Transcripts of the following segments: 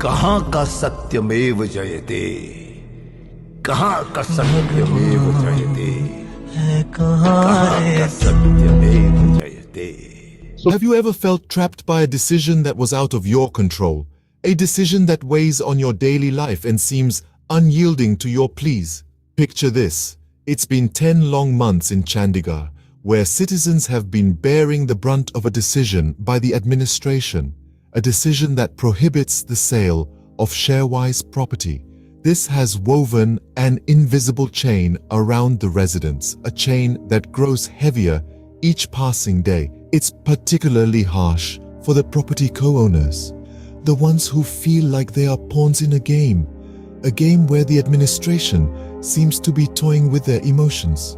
कहां का सत्यमेव जयते, कहां का सत्यमेव जयते, कहां का सत्यमेव जयते. Have you ever felt trapped by a decision that was out of your control? A decision that weighs on your daily life and seems unyielding to your pleas? Picture this. It's been 10 long months in Chandigarh, where citizens have been bearing the brunt of a decision by the administration, a decision that prohibits the sale of sharewise property. This has woven an invisible chain around the residents, a chain that grows heavier each passing day. It's particularly harsh for the property co-owners, the ones who feel like they are pawns in a game where the administration seems to be toying with their emotions.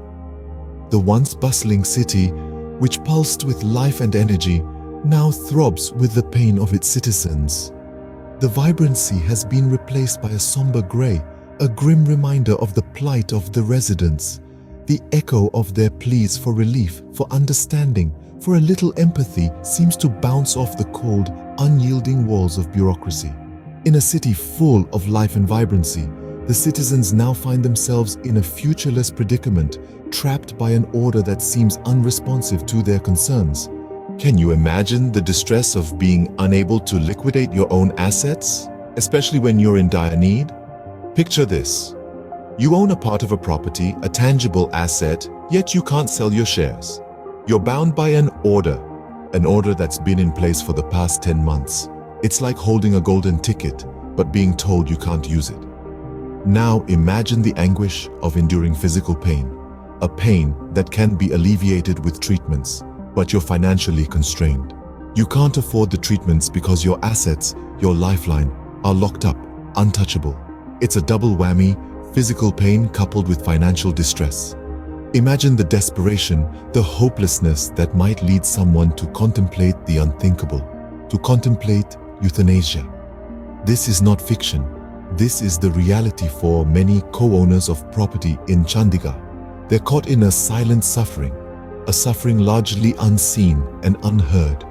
The once bustling city, which pulsed with life and energy, now throbs with the pain of its citizens. The vibrancy has been replaced by a somber grey, a grim reminder of the plight of the residents, the echo of their pleas for relief, for understanding, for a little empathy seems to bounce off the cold, unyielding walls of bureaucracy. In a city full of life and vibrancy, the citizens now find themselves in a futureless predicament, trapped by an order that seems unresponsive to their concerns. Can you imagine the distress of being unable to liquidate your own assets, especially when you're in dire need? Picture this. You own a part of a property, a tangible asset, yet you can't sell your shares. You're bound by an order that's been in place for the past 10 months. It's like holding a golden ticket, but being told you can't use it. Now imagine the anguish of enduring physical pain, a pain that can be alleviated with treatments, but you're financially constrained. You can't afford the treatments because your assets, your lifeline, are locked up, untouchable. It's a double whammy, physical pain coupled with financial distress. Imagine the desperation, the hopelessness that might lead someone to contemplate the unthinkable, to contemplate euthanasia. This is not fiction. This is the reality for many co-owners of property in Chandigarh. They're caught in a silent suffering, a suffering largely unseen and unheard.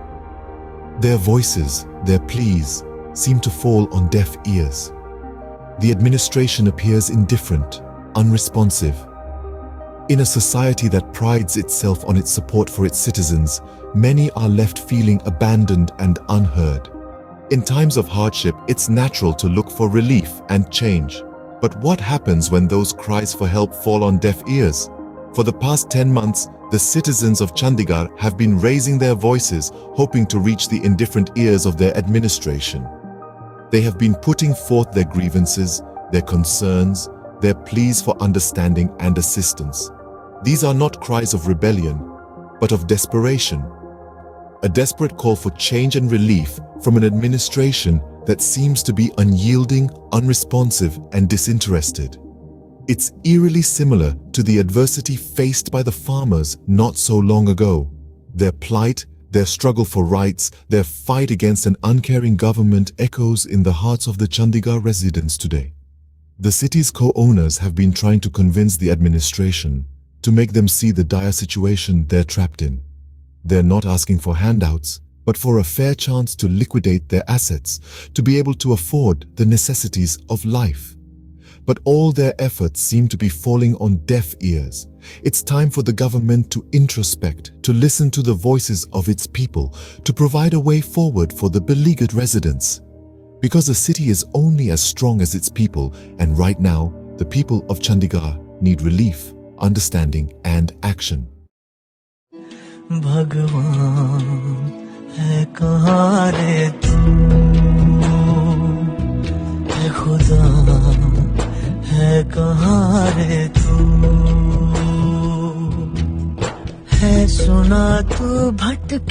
Their voices, their pleas, seem to fall on deaf ears. The administration appears indifferent, unresponsive. In a society that prides itself on its support for its citizens, many are left feeling abandoned and unheard. In times of hardship, it's natural to look for relief and change. But what happens when those cries for help fall on deaf ears? For the past 10 months, the citizens of Chandigarh have been raising their voices, hoping to reach the indifferent ears of their administration. They have been putting forth their grievances, their concerns, their pleas for understanding and assistance. These are not cries of rebellion, but of desperation. A desperate call for change and relief from an administration that seems to be unyielding, unresponsive, and disinterested. It's eerily similar to the adversity faced by the farmers not so long ago. Their plight, their struggle for rights, their fight against an uncaring government echoes in the hearts of the Chandigarh residents today. The city's co-owners have been trying to convince the administration to make them see the dire situation they're trapped in. They're not asking for handouts, but for a fair chance to liquidate their assets, to be able to afford the necessities of life. But all their efforts seem to be falling on deaf ears. It's time for the government to introspect, to listen to the voices of its people, to provide a way forward for the beleaguered residents. Because a city is only as strong as its people, and right now, the people of Chandigarh need relief, understanding, and action. भगवान है कहाँ रे तू, है खुदा है कहाँ रे तू, है सुना तू भटक